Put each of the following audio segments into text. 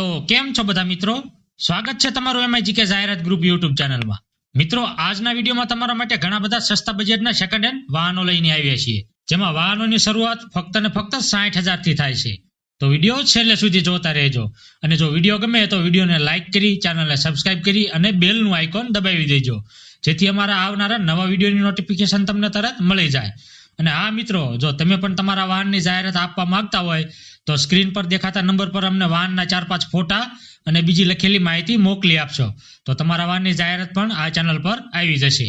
તો કેમ છો બધા મિત્રો? સ્વાગત છે તમારું MIGK જાહેરાત ગ્રુપ યુટ્યુબ ચેનલમાં. મિત્રો, આજના વિડીયોમાં તમારા માટે ઘણા બધા સસ્તા બજેટના સેકન્ડ હેન્ડ વાહનો લઈને આવ્યા છીએ, જેમાં વાહનોની શરૂઆત ફક્ત ને ફક્ત 60,000 થી થાય છે. તો વિડીયો છેલ્લે સુધી જોતા રહેજો, અને જો વિડીયો ગમે તો વિડીયોને લાઇક કરી, ચેનલને સબસ્ક્રાઇબ કરી અને બેલનું આઇકોન દબાવી દેજો, જેથી અમારા આવનારા નવા વિડીયોની નોટિફિકેશન તમને તરત મળી જાય. અને હા મિત્રો, જો તમે પણ તમારા વાહનની જાહેરાત આપવા માંગતા હોય તો સ્ક્રીન પર દેખાતા નંબર પર અમને વાહનના 4-5 ફોટા અને બીજી લખેલી માહિતી મોકલી આપશો, તો તમારા વાહનની જાહેરાત પણ આ ચેનલ પર આવી જશે.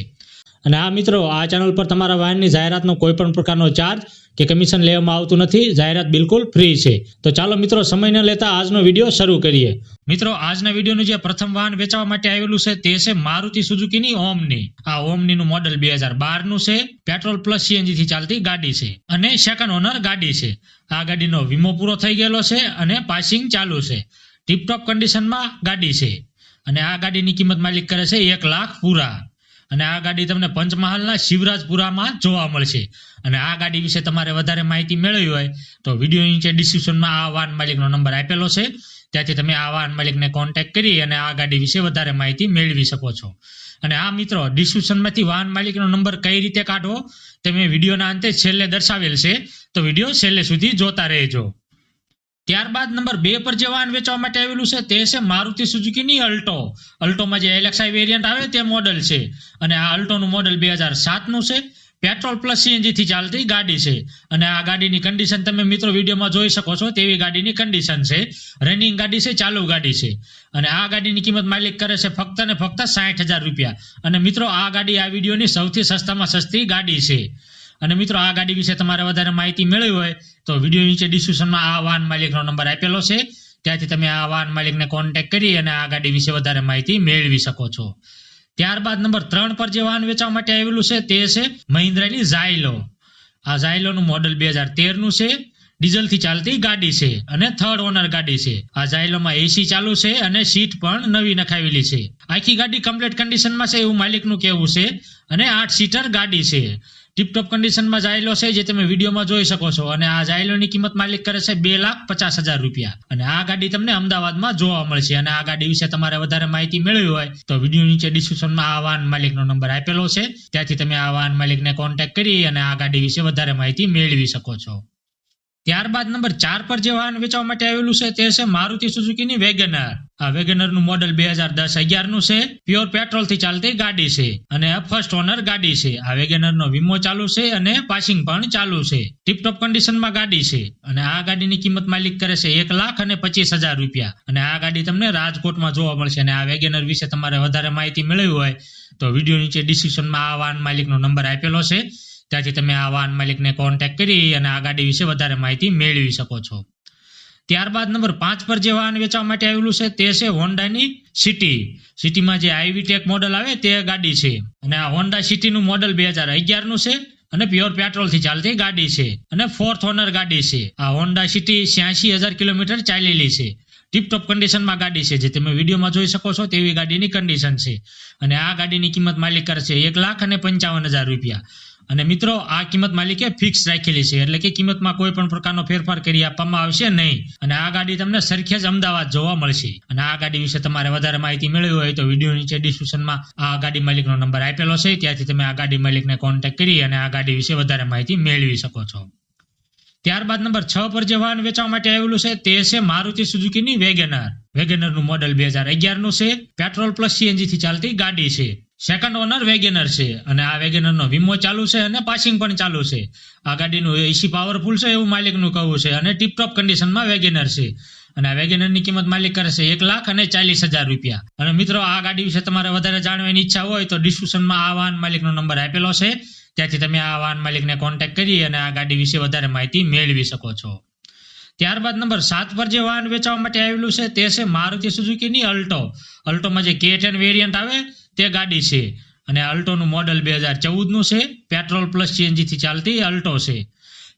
અને હા મિત્રો, આ ચેનલ પર તમારા વાહનની જાહેરાતનો કોઈ પણ પ્રકારનો ચાર્જ કે કમિશન લેવામાં આવતું નથી. જાહેરાત બિલકુલ ફ્રી છે. તો ચાલો મિત્રો, સમય ન લેતા આજનો વિડીયો શરૂ કરીએ. મિત્રો, આજના વિડીયોનું જે પ્રથમ વાહન વેચવા માટે આવેલું છે તે છે મારુતિ સુઝુકીની ઓમની. આ ઓમનીનું મોડેલ 2012 નું છે. પેટ્રોલ પ્લસ CNG થી ચાલતી ગાડી છે અને સેકન્ડ ઓનર ગાડી છે. આ ગાડીનો વીમો પૂરો થઈ ગયેલો છે અને પાસિંગ ચાલુ છે. ટીપટોપ કન્ડિશનમાં ગાડી છે અને આ ગાડીની કિંમત માલિક કરે છે 1 લાખ પૂરા. અને આ ગાડી તમને પંચમહાલના શિવરાજપુરામાં જોવા મળશે. અને આ ગાડી વિશે તમારે વધારે માહિતી મેળવી હોય તો વિડીયો નીચે ડિસ્ક્રિપ્શનમાં આ વાહન માલિકનો નંબર આપેલો છે, ત્યાંથી તમે આ વાહન માલિકને કોન્ટેક્ટ કરી અને આ ગાડી વિશે વધારે માહિતી મેળવી શકો છો. અને આ મિત્રો, ડિસ્ક્રિપ્શનમાંથી વાહન માલિકનો નંબર કઈ રીતે કાઢવો તે મેં વિડીયોના અંતે છેલ્લે દર્શાવેલ છે, તો વિડીયો છેલ્લે સુધી જોતા રહેજો. ત્યારબાદ નંબર 2 પર જે વાહન વેચવા માટે આવેલું છે તે છે મારુતિ સુઝુકીની અલ્ટો. અલ્ટોમાં જે LXi વેરિયન્ટ આવે તે મોડેલ છે અને આ અલ્ટોનું મોડેલ 2007 નું છે. પેટ્રોલ પ્લસ CNG થી ચાલતી ગાડી છે અને આ ગાડીની કન્ડિશન તમે મિત્રો વિડીયોમાં જોઈ શકો છો તેવી ગાડીની કન્ડિશન છે. રનિંગ ગાડી છે, ચાલુ ગાડી છે. અને આ ગાડીની કિંમત માલિક કરે છે ફક્ત ને ફક્ત 60,000 રૂપિયા. અને મિત્રો, આ ગાડી આ વિડીયોની સૌથી સસ્તામાં સસ્તી ગાડી છે. અને મિત્રો, આ ગાડી વિશે તમારે વધારે માહિતી મેળવી હોય તો વિડીયો નીચે ડિસ્ક્રિપ્શનમાં આ વાહન માલિકનો નંબર આપેલો છે, ત્યાંથી તમે આ વાહન માલિકને કોન્ટેક્ટ કરી અને આ ગાડી વિશે વધારે માહિતી મેળવી શકો છો. ત્યારબાદ નંબર 3 પર જે વાહન વેચવા માટે આવેલું છે તે છે મહિન્દ્રાની ઝાયલો. આ ઝાયલોનું મોડેલ 2013 નું છે. ડીઝલથી ચાલતી ગાડી છે અને થર્ડ ઓનર ગાડી છે. આ ઝાયલોમાં AC ચાલુ છે અને સીટ પણ નવી નખાવેલી છે. આખી ગાડી કમ્પ્લીટ કન્ડિશનમાં છે એવું માલિકનું કહેવું છે અને 8 સીટર ગાડી છે. ટીપટોપ કન્ડિશનમાં ઝાયલો છે, જે તમે વિડીયોમાં જોઈ શકો છો. અને આ ઝાયલોની કિંમત માલિક કરે છે 2,50,000 રૂપિયા. અને આ ગાડી તમને અમદાવાદમાં જોવા મળશે. અને આ ગાડી વિશે તમારે વધારે માહિતી મેળવી હોય તો વિડીયો નીચે ડિસ્ક્રિપ્શનમાં આ વાહન માલિકનો નંબર આપેલો છે, ત્યાંથી તમે આ વાહન માલિકને કોન્ટેક્ટ કરી અને આ ગાડી વિશે વધારે માહિતી મેળવી શકો છો. ત્યારબાદ નંબર 4 પર જે વાહન વેચવા માટે આવેલું છે તે છે મારુતિ સુઝુકીની વેગનર. આ વેગનરનું મોડેલ 2010-11 નું છે. પ્યોર પેટ્રોલ થી ચાલતી ગાડી છે અને ફર્સ્ટ ઓનર ગાડી છે. આ વેગનરનો વીમો ચાલુ છે અને પાસિંગ પણ ચાલુ છે. ટીપટોપ કન્ડિશનમાં ગાડી છે અને આ ગાડીની કિંમત માલિક કરે છે 1,25,000 રૂપિયા. અને આ ગાડી તમને રાજકોટમાં જોવા મળશે. અને આ વેગનર વિશે તમારે વધારે માહિતી મેળવી હોય તો વિડીયો નીચે ડિસ્ક્રિપ્શનમાં આ વાહન માલિકનો નંબર આપેલો છે, ત્યાંથી તમે આ વાહન માલિકને કોન્ટેક્ટ કરી અને આ ગાડી વિશે વધારે માહિતી મેળવી શકો છો. ત્યારબાદ નંબર 5 પર જે વાહન વેચવા માટે આવેલું છે તે છે હોન્ડાની સિટી. સિટીમાં જે IV-Tech મોડેલ આવે તે ગાડી છે. અને આ હોન્ડા સિટીનું મોડેલ 2011 નું છે અને પ્યોર પેટ્રોલ થી ચાલતી ગાડી છે અને ફોર્થ ઓનર ગાડી છે. આ હોન્ડા સિટી 86,000 કિલોમીટર ચાલેલી છે. ટીપટોપ કન્ડિશનમાં ગાડી છે, જે તમે વિડીયોમાં જોઈ શકો છો તેવી ગાડીની કન્ડિશન છે. અને આ ગાડીની કિંમત માલિક કરે છે 1,55,000 રૂપિયા. અને મિત્રો, આ કિંમત માલિકે ફિક્સ રાખેલી છે, એટલે કે કિંમતમાં કોઈ પણ પ્રકારનો ફેરફાર કરી આપવામાં આવશે નહીં. અને આ ગાડી તમને સરખેજ અમદાવાદ જોવા મળશે. અને આ ગાડી વિશે તમારે વધારે માહિતી મેળવી હોય તો વિડીયો નીચે ડિસ્ક્રિપ્શનમાં આ ગાડી માલિકનો નંબર આપેલો છે, ત્યાંથી તમે આ ગાડી માલિકને કોન્ટેક્ટ કરી અને આ ગાડી વિશે વધારે માહિતી મેળવી શકો છો. ત્યારબાદ નંબર 6 પર જે વાહન વેચવા માટે આવેલું છે તે છે મારુતિ સુઝુકીની વેગનર. વેગનરનું મોડેલ 2011 નું છે. પેટ્રોલ પ્લસ CNG થી ચાલતી ગાડી છે. સેકન્ડ ઓનર વેગનર છે અને આ વેગનરનો વીમો ચાલુ છે અને પાસિંગ પણ ચાલુ છે. આ ગાડીનું AC પાવરફુલ છે એવું માલિકનું કહેવું છે અને ટીપટોપ કન્ડિશનમાં વેગનર છે. અને આ વેગનરની કિંમત માલિક કરે છે 1,40,000 રૂપિયા. અને મિત્રો, આ ગાડી વિશે તમારે વધારે જાણવાની ઈચ્છા હોય તો ડિસ્ક્રિપ્શનમાં આ વાહન માલિકનો નંબર આપેલો છે, ત્યાંથી તમે આ વાહન માલિકને કોન્ટેક્ટ કરી અને આ ગાડી વિશે વધારે માહિતી મેળવી શકો છો. ત્યારબાદ નંબર 7 પર જે વાહન વેચવા માટે આવેલું છે તે છે મારુતિ સુઝુકીની અલ્ટો. અલ્ટોમાં જે K10 વેરિયન્ટ આવે તે ગાડી છે અને અલ્ટોનું મોડેલ 2014 નું છે. પેટ્રોલ પ્લસ CNG થી ચાલતી અલ્ટો છે.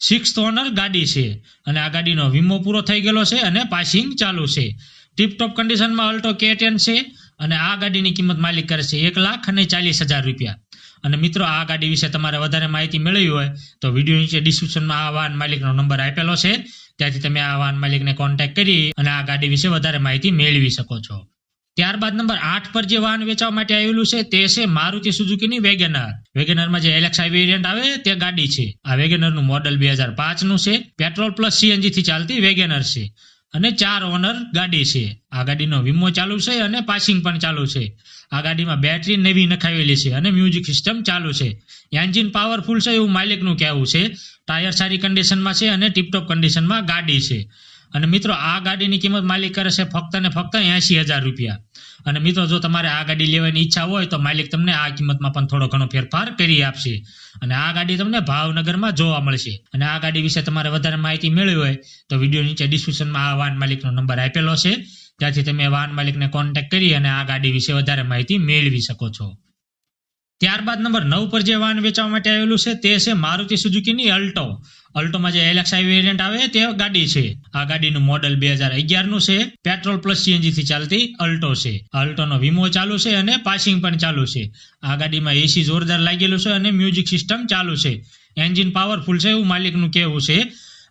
6th ઓનર ગાડી છે અને આ ગાડીનો વીમો પૂરો થઈ ગયેલો છે અને પાસિંગ ચાલુ છે. ટીપટોપ કન્ડિશનમાં અલ્ટો K10 છે અને આ ગાડીની કિંમત માલિક કરે છે 1,40,000 રૂપિયા. અને મિત્રો, આ ગાડી વિશે તમારે વધારે માહિતી મેળવી હોય તો વિડીયો નીચે ડિસ્ક્રિપ્શનમાં આ વાહન માલિકનો નંબર આપેલો છે, ત્યાંથી તમે આ વાહન માલિકને કોન્ટેક્ટ કરી અને આ ગાડી વિશે વધારે માહિતી મેળવી શકો છો. ત્યારબાદ નંબર 8 પર જે વાહન વેચવા માટે આવેલું છે તે છે મારુતિ સુઝુકીની વેગેનર. વેગેનરમાં જે LXi વેરિયન્ટ આવે તે ગાડી છે. આ વેગેનરનું મોડલ 2005 નું છે. પેટ્રોલ પ્લસ CNG થી ચાલતી વેગેનર છે અને 4 ઓનર ગાડી છે. આ ગાડીનો વીમો ચાલુ છે અને પાસિંગ પણ ચાલુ છે. આ ગાડીમાં બેટરી નવી નખાવેલી છે અને મ્યુઝિક સિસ્ટમ ચાલુ છે. એન્જિન પાવરફુલ છે એવું માલિકનું કહેવું છે. ટાયર સારી કન્ડિશનમાં છે અને ટીપટોપ કન્ડિશનમાં ગાડી છે. અને મિત્રો આ ગાડીની કિંમત માલિક કરે છે ફક્ત ને ફક્ત 80,000 રૂપિયા. અને મિત્રો જો તમારે આ ગાડી લેવાની ઈચ્છા હોય તો માલિક તમને આ કિંમતમાં પણ થોડો ઘણો ફેરફાર કરી આપશે. અને આ ગાડી તમને ભાવનગરમાં જોવા મળશે. અને આ ગાડી વિશે તમારે વધારે માહિતી મેળવી હોય તો વિડીયો નીચે ડિસ્ક્રિપ્શનમાં આ વાહન માલિકનો નંબર આપેલો છે. ત્યાંથી તમે વાહન માલિકને કોન્ટેક્ટ કરી અને આ ગાડી વિશે વધારે માહિતી મેળવી શકો છો. ત્યારબાદ નંબર 9 પર જે વાહન વેચવા માટે આવેલું છે તે છે મારુતિ સુઝુકીની અલ્ટો. અલ્ટોમાં જે LXi વેરિયન્ટ આવે તે ગાડી છે. આ ગાડીનું મોડલ 2011 નું છે. પેટ્રોલ પ્લસ CNG થી ચાલતી અલ્ટો છે. અલ્ટોનો વીમો ચાલુ છે અને પાસિંગ પણ ચાલુ છે. આ ગાડીમાં AC જોરદાર લાગેલું છે અને મ્યુઝિક સિસ્ટમ ચાલુ છે. એન્જિન પાવરફુલ છે એવું માલિકનું કહેવું છે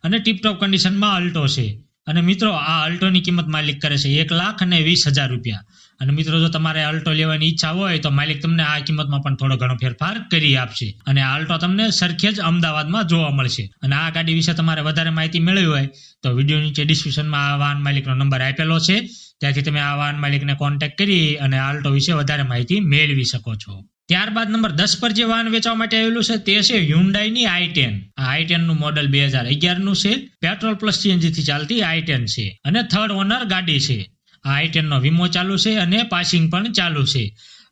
અને ટીપટોપ કન્ડિશનમાં અલ્ટો છે. અને મિત્રો આ અલ્ટોની કિંમત માલિક કરે છે 1,20,000 રૂપિયા. અને મિત્રો જો તમારે અલ્ટો લેવાની ઈચ્છા હોય તો માલિક તમને આ કિંમતમાં પણ થોડો ઘણો ફેરફાર કરી આપશે. અને આ અલ્ટો તમને સરખેજ અમદાવાદમાં જોવા મળશે. અને આ ગાડી વિશે તમારે વધારે માહિતી મેળવી હોય તો વિડીયો નીચે ડિસ્ક્રિપ્શનમાં આ વાહન માલિકનો નંબર આપેલો છે. ત્યાંથી તમે આ વાહન માલિકને કોન્ટેક્ટ કરી અને અલ્ટો વિશે વધારે માહિતી મેળવી શકો છો. ત્યારબાદ નંબર 10 પર જે વાહન વેચવા માટે આવેલું છે તે છે Hyundaiની i10. આ i10 નું મોડલ 2011 નું છે. પેટ્રોલ પ્લસ CNG થી ચાલતી i10 છે અને 3rd ઓનર ગાડી છે. આ i10 નો વીમો ચાલુ છે અને પાસિંગ પણ ચાલુ છે.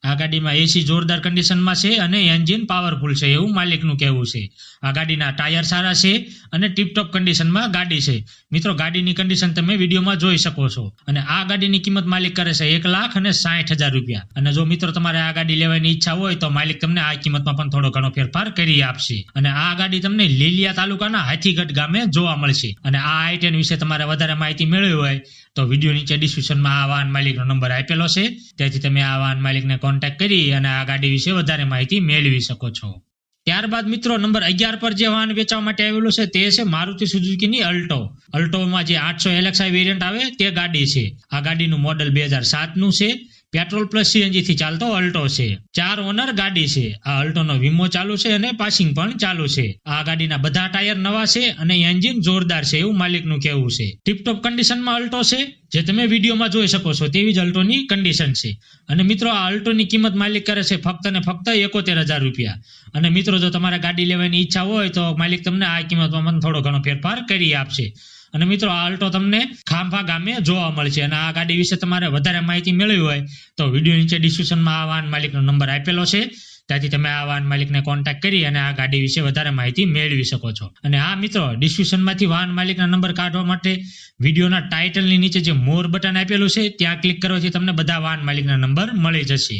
આ ગાડીમાં AC જોરદાર કન્ડિશનમાં છે અને એન્જિન પાવરફુલ છે એવું માલિકનું કહેવું છે. આ ગાડીના ટાયર સારા છે અને ટીપટોપ કન્ડિશનમાં ગાડી છે. મિત્રો ગાડીની કન્ડિશન તમે વિડીયોમાં જોઈ શકો છો. અને આ ગાડીની કિંમત માલિક કરે છે 1,60,000 રૂપિયા. અને જો મિત્રો તમારે આ ગાડી લેવાની ઈચ્છા હોય તો માલિક તમને આ કિંમતમાં પણ થોડો ઘણો ફેરફાર કરી આપશે. અને આ ગાડી તમને લીલિયા તાલુકાના હાથીગઢ ગામે જોવા મળશે. અને આ i10 વિશે તમારે વધારે માહિતી મેળવી હોય તો વિડીયો નીચે ડિસ્ક્રિપ્શનમાં આ વાહન માલિકનો નંબર આપેલો છે. ત્યાંથી તમે આ વાહન માલિકને કોન્ટેક્ટ કરી અને આ ગાડી વિશે વધારે માહિતી મેળવી શકો છો. ત્યારબાદ મિત્રો નંબર 11 પર જે વાહન વેચવા માટે આવેલું છે તે છે મારુતિ સુઝુકીની અલ્ટો. અલ્ટોમાં જે 800 LXi વેરિયન્ટ આવે તે ગાડી છે. આ ગાડીનું મોડલ 2007 નું છે. પેટ્રોલ પ્લસ CNG થી ચાલતો અલ્ટો છે. 4 ઓનર ગાડી છે. આ અલ્ટોનો વીમો ચાલુ છે અને પાસિંગ પણ ચાલુ છે. આ ગાડીના બધા ટાયર નવા છે અને એન્જિન જોરદાર છે એવું માલિકનું કહેવું છે. ટીપટોપ કન્ડિશનમાં અલ્ટો છે. જે તમે વિડીયોમાં જોઈ શકો છો તેવી જ અલ્ટોની કન્ડિશન છે. અને મિત્રો આ અલ્ટોની કિંમત માલિક કરે છે ફક્ત ને ફક્ત 71,000 રૂપિયા. અને મિત્રો જો તમારે ગાડી લેવાની ઈચ્છા હોય તો માલિક તમને આ કિંમતમાં થોડો ઘણો ફેરફાર કરી આપશે. અને મિત્રો આ અલ્ટો તમને ખાંભા ગામે જોવા મળશે. અને આ ગાડી વિશે તમારે વધારે માહિતી મેળવી હોય તો વિડીયો નીચે ડિસ્ક્રિપ્શનમાં આ વાહન માલિકનો નંબર આપેલો છે. ત્યાંથી તમે આ વાહન માલિકને કોન્ટેક્ટ કરી અને આ ગાડી વિશે વધારે માહિતી મેળવી શકો છો. અને આ મિત્રો ડિસ્ક્રિપ્શનમાંથી વાહન માલિકના નંબર કાઢવા માટે વિડીયોના ટાઇટલની નીચે જે મોર બટન આપેલું છે ત્યાં ક્લિક કરવાથી તમને બધા વાહન માલિકના નંબર મળી જશે.